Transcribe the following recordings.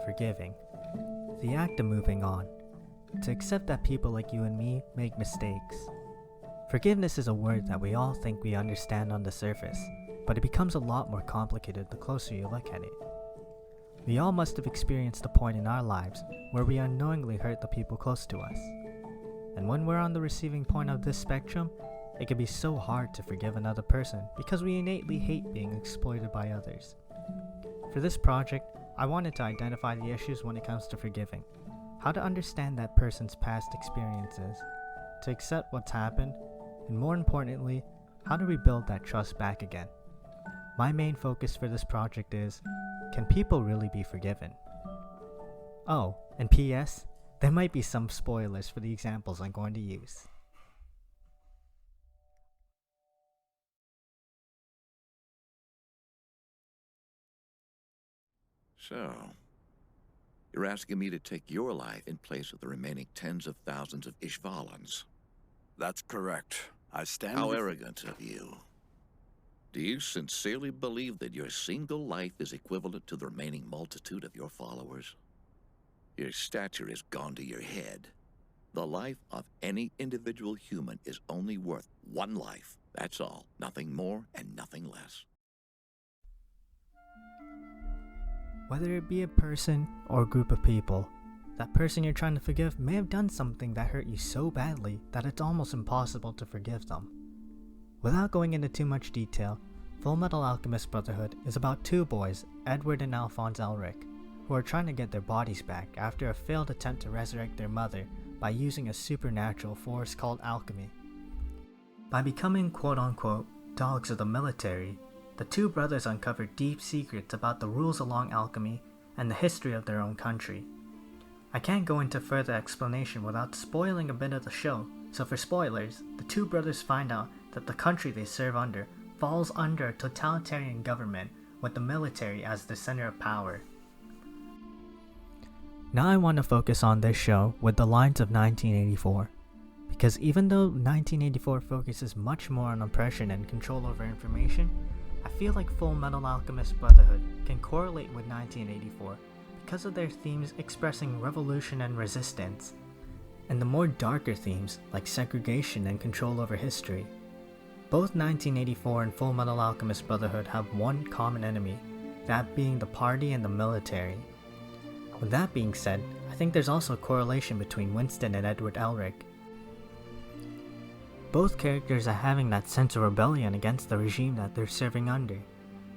forgiving, the act of moving on, to accept that people like you and me make mistakes. Forgiveness is a word that we all think we understand on the surface, but it becomes a lot more complicated the closer you look at it. We all must have experienced a point in our lives where we unknowingly hurt the people close to us. And when we're on the receiving point of this spectrum, it can be so hard to forgive another person because we innately hate being exploited by others. For this project, I wanted to identify the issues when it comes to forgiving, how to understand that person's past experiences, to accept what's happened, and more importantly, how to rebuild that trust back again. My main focus for this project is, can people really be forgiven? Oh, and P.S., there might be some spoilers for the examples I'm going to use. So, you're asking me to take your life in place of the remaining tens of thousands of Ishvalans. That's correct. I stand... How arrogant of you. Do you sincerely believe that your single life is equivalent to the remaining multitude of your followers? Your stature has gone to your head. The life of any individual human is only worth one life. That's all. Nothing more and nothing less. Whether it be a person or a group of people, that person you're trying to forgive may have done something that hurt you so badly that it's almost impossible to forgive them. Without going into too much detail, Fullmetal Alchemist Brotherhood is about two boys, Edward and Alphonse Elric, who are trying to get their bodies back after a failed attempt to resurrect their mother by using a supernatural force called alchemy. By becoming quote-unquote dogs of the military, the two brothers uncover deep secrets about the rules along alchemy and the history of their own country. I can't go into further explanation without spoiling a bit of the show, so for spoilers, the two brothers find out that the country they serve under falls under a totalitarian government with the military as the center of power. Now I want to focus on this show with the lines of 1984, because even though 1984 focuses much more on oppression and control over information, I feel like Fullmetal Alchemist Brotherhood can correlate with 1984 because of their themes expressing revolution and resistance, and the more darker themes like segregation and control over history. Both 1984 and Fullmetal Alchemist Brotherhood have one common enemy, that being the party and the military. With that being said, I think there's also a correlation between Winston and Edward Elric. Both characters are having that sense of rebellion against the regime that they're serving under,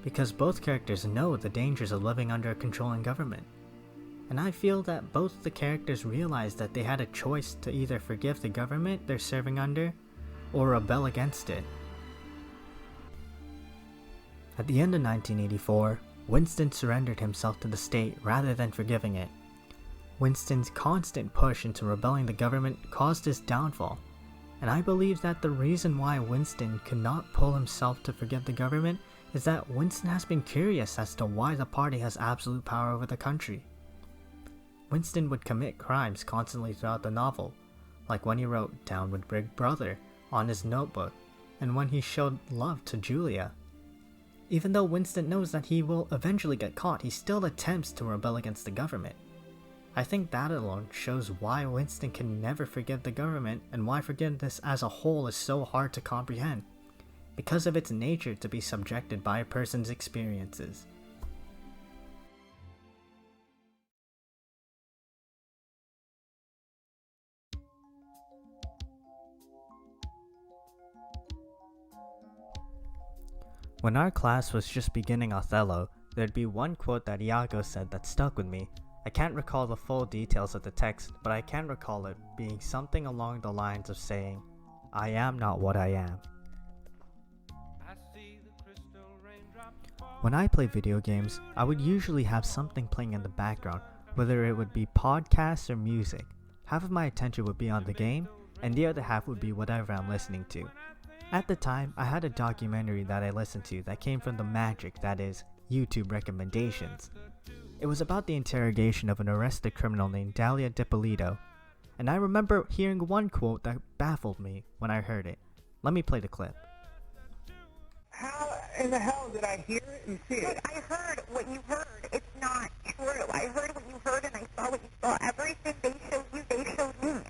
because both characters know the dangers of living under a controlling government. And I feel that both the characters realized that they had a choice to either forgive the government they're serving under, or rebel against it. At the end of 1984, Winston surrendered himself to the state rather than forgiving it. Winston's constant push into rebelling the government caused his downfall, and I believe that the reason why Winston could not pull himself to forgive the government is that Winston has been curious as to why the party has absolute power over the country. Winston would commit crimes constantly throughout the novel, like when he wrote "Down with Big Brother" on his notebook, and when he showed love to Julia. Even though Winston knows that he will eventually get caught, he still attempts to rebel against the government. I think that alone shows why Winston can never forgive the government and why forgiveness as a whole is so hard to comprehend, because of its nature to be subjected by a person's experiences. When our class was just beginning Othello, there'd be one quote that Iago said that stuck with me. I can't recall the full details of the text, but I can recall it being something along the lines of saying, "I am not what I am." When I play video games, I would usually have something playing in the background, whether it would be podcasts or music. Half of my attention would be on the game, and the other half would be whatever I'm listening to. At the time, I had a documentary that I listened to that came from the magic that is YouTube recommendations. It was about the interrogation of an arrested criminal named Dalia Dippolito, and I remember hearing one quote that baffled me when I heard it. Let me play the clip. How in the hell did I hear it and see it? I heard what you heard. It's not true. I heard what you Well, everything they showed you, they showed me.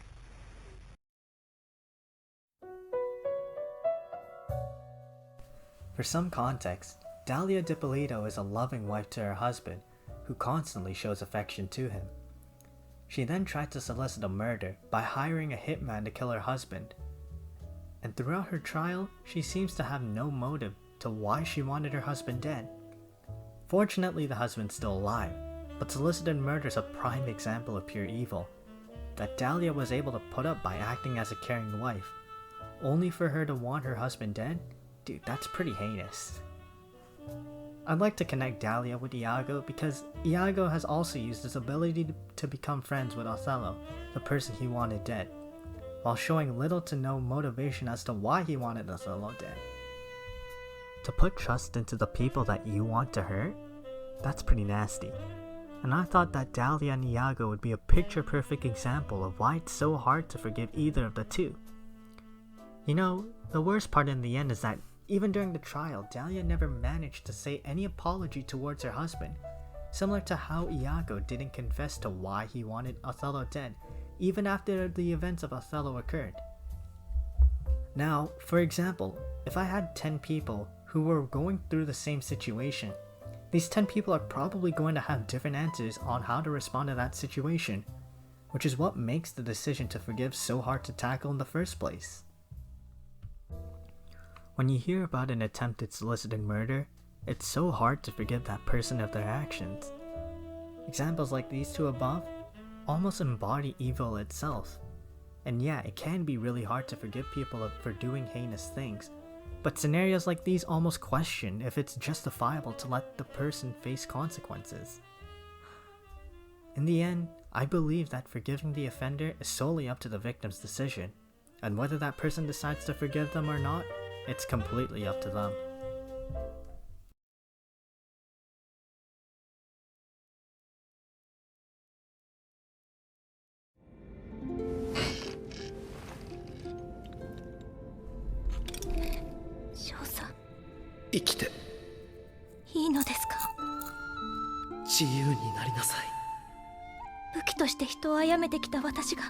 For some context, Dalia Dippolito is a loving wife to her husband, who constantly shows affection to him. She then tried to solicit a murder by hiring a hitman to kill her husband. And throughout her trial, she seems to have no motive to why she wanted her husband dead. Fortunately, the husband's still alive, but solicited murder is a prime example of pure evil that Dalia was able to put up by acting as a caring wife, only for her to want her husband dead. Dude, that's pretty heinous. I'd like to connect Dalia with Iago because Iago has also used his ability to become friends with Othello, the person he wanted dead, while showing little to no motivation as to why he wanted Othello dead. To put trust into the people that you want to hurt? That's pretty nasty. And I thought that Dalia and Iago would be a picture-perfect example of why it's so hard to forgive either of the two. You know, the worst part in the end is that even during the trial, Dalia never managed to say any apology towards her husband, similar to how Iago didn't confess to why he wanted Othello dead, even after the events of Othello occurred. Now, for example, if I had 10 people who were going through the same situation, these 10 people are probably going to have different answers on how to respond to that situation, which is what makes the decision to forgive so hard to tackle in the first place. When you hear about an attempted solicited murder, it's so hard to forgive that person of their actions. Examples like these two above almost embody evil itself. And yeah, it can be really hard to forgive people for doing heinous things, but scenarios like these almost question if it's justifiable to let the person face consequences. In the end, I believe that forgiving the offender is solely up to the victim's decision, and whether that person decides to forgive them or not, it's completely up to them. Shousa, 生きていいのですか？自由になりなさい。武器として人を殺めてきた私が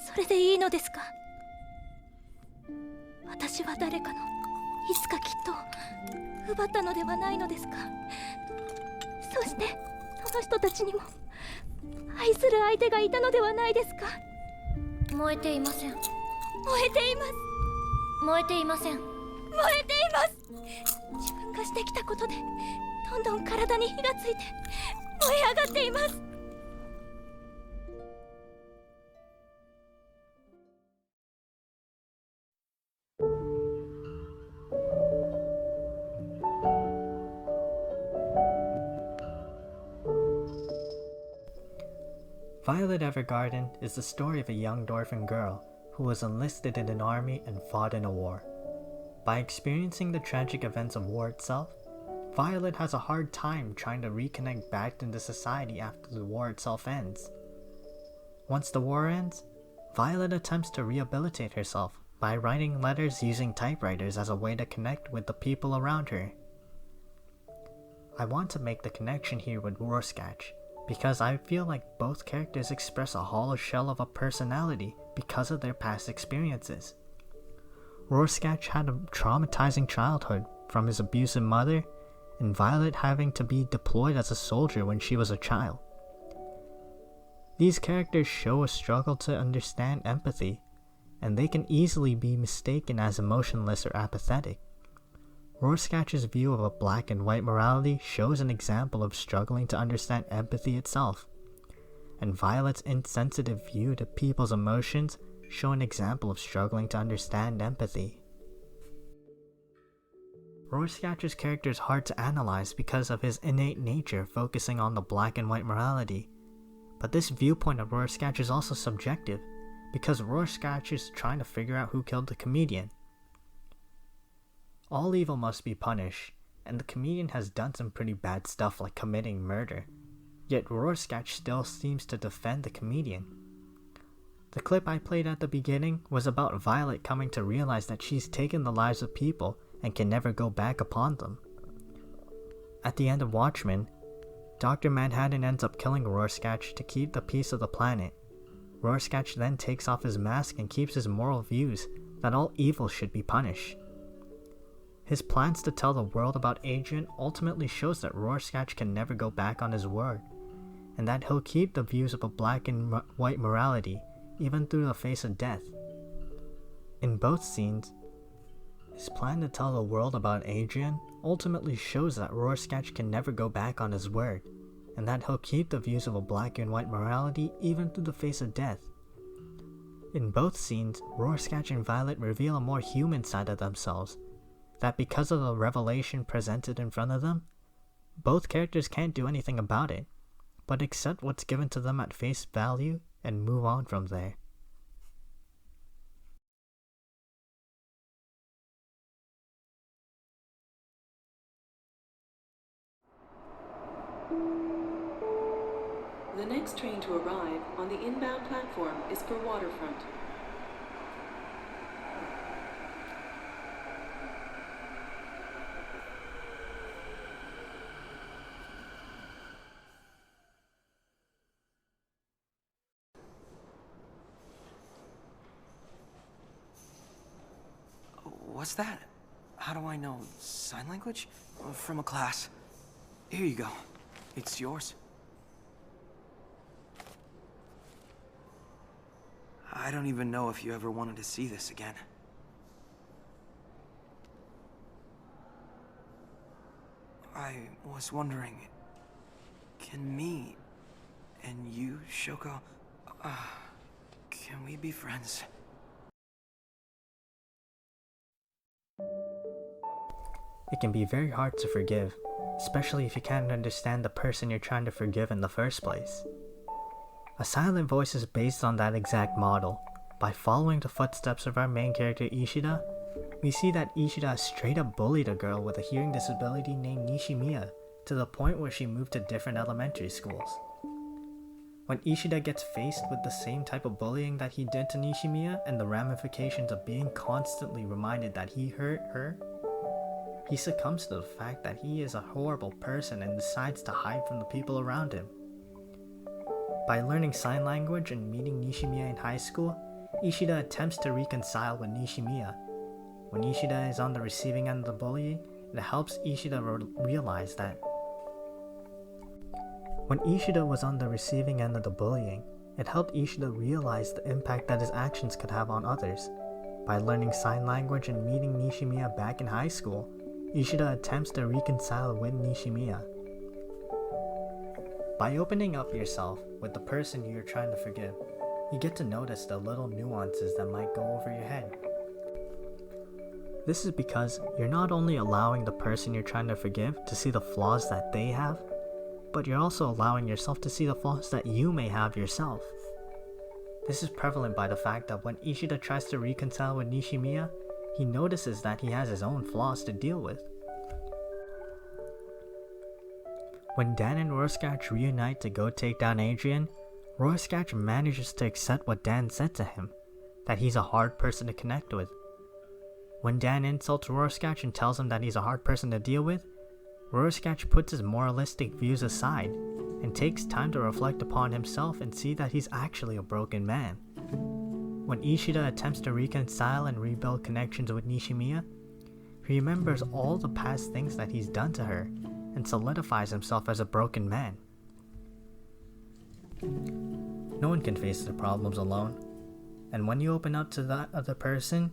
それでいいのですか？私は誰かのいつかきっと奪ったのではないのですか？そしてその人たちにも愛する相手がいたのではないですか？燃えていません。燃えています。燃えていません。燃えています。自分がしてきたことでどんどん体に火がついて燃え上がっています。Violet Evergarden is the story of a young dwarven girl who was enlisted in an army and fought in a war. By experiencing the tragic events of war itself, Violet has a hard time trying to reconnect back into society after the war itself ends. Once the war ends, Violet attempts to rehabilitate herself by writing letters using typewriters as a way to connect with the people around her. I want to make the connection here with Rorschach, because I feel like both characters express a hollow shell of a personality because of their past experiences. Rorschach had a traumatizing childhood from his abusive mother, and Violet having to be deployed as a soldier when she was a child. These characters show a struggle to understand empathy, and they can easily be mistaken as emotionless or apathetic. Rorschach's view of a black and white morality shows an example of struggling to understand empathy itself, and Violet's insensitive view to people's emotions show an example of struggling to understand empathy. Rorschach's character is hard to analyze because of his innate nature focusing on the black and white morality, but this viewpoint of Rorschach is also subjective because Rorschach is trying to figure out who killed the comedian. All evil must be punished, and the comedian has done some pretty bad stuff like committing murder, yet Rorschach still seems to defend the comedian. The clip I played at the beginning was about Violet coming to realize that she's taken the lives of people and can never go back upon them. At the end of Watchmen, Dr. Manhattan ends up killing Rorschach to keep the peace of the planet. Rorschach then takes off his mask and keeps his moral views that all evil should be punished. His plans to tell the world about Adrian ultimately shows that Rorschach can never go back on his word, and that he'll keep the views of a black and white morality even through the face of death. In both scenes, his plan to tell the world about Adrian ultimately shows that Rorschach can never go back on his word, and that he'll keep the views of a black and white morality even through the face of death. In both scenes, Rorschach and Violet reveal a more human side of themselves, that because of the revelation presented in front of them, both characters can't do anything about it, but accept what's given to them at face value and move on from there. The next train to arrive on the inbound platform is for Waterfront. What's that? How do I know? Sign language? From a class. Here you go. It's yours. I don't even know if you ever wanted to see this again. I was wondering, can me and you, Shoko, can we be friends? It can be very hard to forgive, especially if you can't understand the person you're trying to forgive in the first place. A Silent Voice is based on that exact model. By following the footsteps of our main character Ishida, we see that Ishida straight up bullied a girl with a hearing disability named Nishimiya to the point where she moved to different elementary schools. When Ishida gets faced with the same type of bullying that he did to Nishimiya and the ramifications of being constantly reminded that he hurt her, he succumbs to the fact that he is a horrible person and decides to hide from the people around him. By learning sign language and meeting Nishimiya in high school, Ishida attempts to reconcile with Nishimiya. When Ishida is on the receiving end of the bullying, it helps Ishida realize that. When Ishida was on the receiving end of the bullying, it helped Ishida realize the impact that his actions could have on others. By learning sign language and meeting Nishimiya back in high school, Ishida attempts to reconcile with Nishimiya. By opening up yourself with the person you're trying to forgive, you get to notice the little nuances that might go over your head. This is because you're not only allowing the person you're trying to forgive to see the flaws that they have, but you're also allowing yourself to see the flaws that you may have yourself. This is prevalent by the fact that when Ishida tries to reconcile with Nishimiya, he notices that he has his own flaws to deal with. When Dan and Rorschach reunite to go take down Adrian, Rorschach manages to accept what Dan said to him, that he's a hard person to connect with. When Dan insults Rorschach and tells him that he's a hard person to deal with, Rorschach puts his moralistic views aside and takes time to reflect upon himself and see that he's actually a broken man. When Ishida attempts to reconcile and rebuild connections with Nishimiya, he remembers all the past things that he's done to her and solidifies himself as a broken man. No one can face their problems alone, and when you open up to that other person,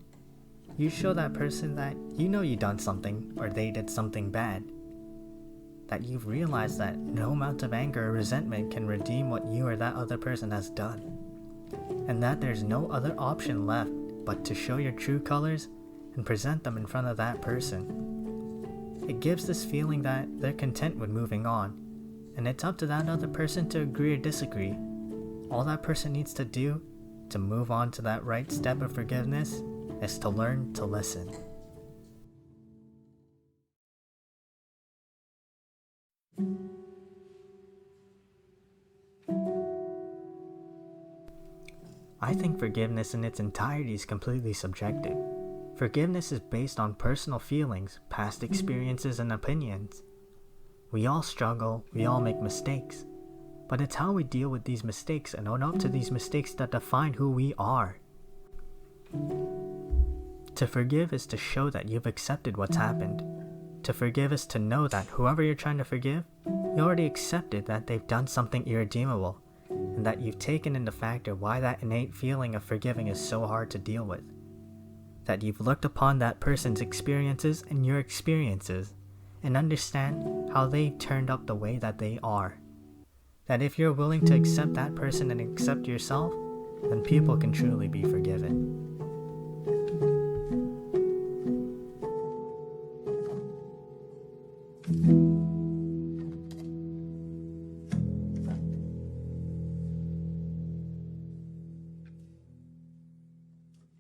you show that person that you know you done something or they did something bad. That you've realized that no amount of anger or resentment can redeem what you or that other person has done. And that there's no other option left but to show your true colors and present them in front of that person. It gives this feeling that they're content with moving on, and it's up to that other person to agree or disagree. All that person needs to do to move on to that right step of forgiveness is to learn to listen. I think forgiveness in its entirety is completely subjective. Forgiveness is based on personal feelings, past experiences, and opinions. We all struggle, we all make mistakes. But it's how we deal with these mistakes and own up to these mistakes that define who we are. To forgive is to show that you've accepted what's happened. To forgive is to know that whoever you're trying to forgive, you already accepted that they've done something irredeemable, and that you've taken into factor why that innate feeling of forgiving is so hard to deal with. That you've looked upon that person's experiences and your experiences, and understand how they turned up the way that they are. That if you're willing to accept that person and accept yourself, then people can truly be forgiven.